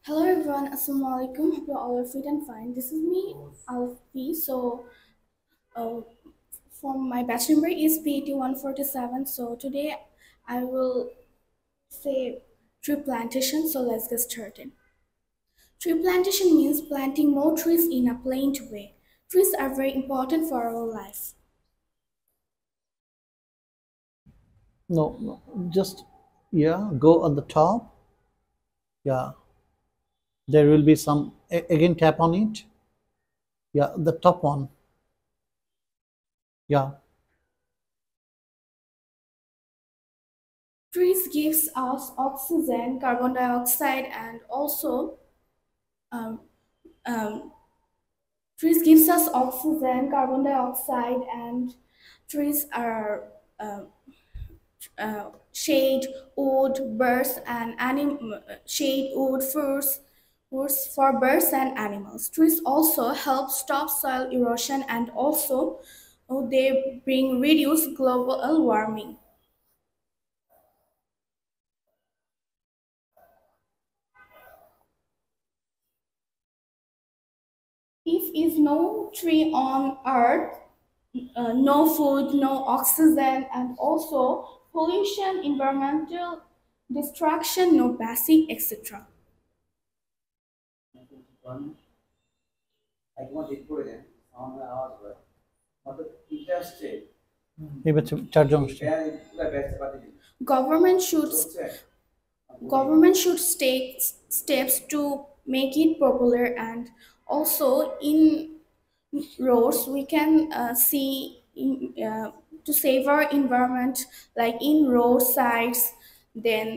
Hello everyone, Assalamualaikum. Hope you all are fit and fine. This is me, Alfi. Uh, from my batch number is PET 147. So today I will say tree plantation. So let's get started. Tree plantation means planting more trees in a planned way. Trees are very important for our life. No, just yeah, go on the top. Yeah, there will be some again tap on it. Yeah, the top one. Yeah, Trees gives us oxygen, carbon dioxide, and also um, um, trees gives us oxygen, carbon dioxide, and trees are uh, shade, wood, birds, and shade, wood, fruits for birds and animals. Trees also help stop soil erosion and also they bring reduce global warming. If is no tree on earth, no food, no oxygen, and also pollution, environmental destruction, no basic, etc. এবার চারজন আসছে। Government should government should take steps to make it popular, and also in roads we can see to save our environment, like in roadsides, then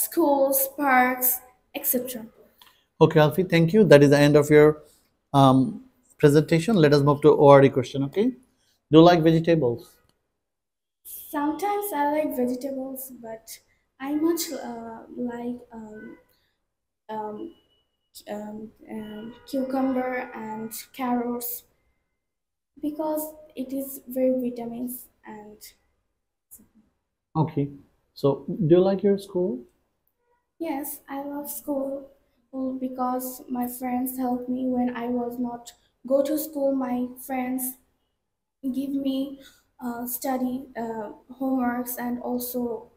schools, parks, etc. Okay, Alfie, thank you. That is the end of your presentation. Let us move to ORE question. Okay, do you like vegetables? Sometimes I like vegetables, but I much like um, cucumber and carrots because it is very vitamins and Okay, so do you like your school? yes, I love school because my friends help me when I was not go to school. My friends give me study homeworks and also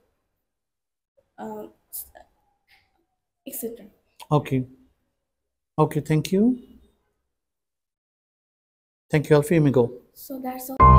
uh, etc. Okay, okay, thank you. Thank you, Alfie. You may go. So that's all.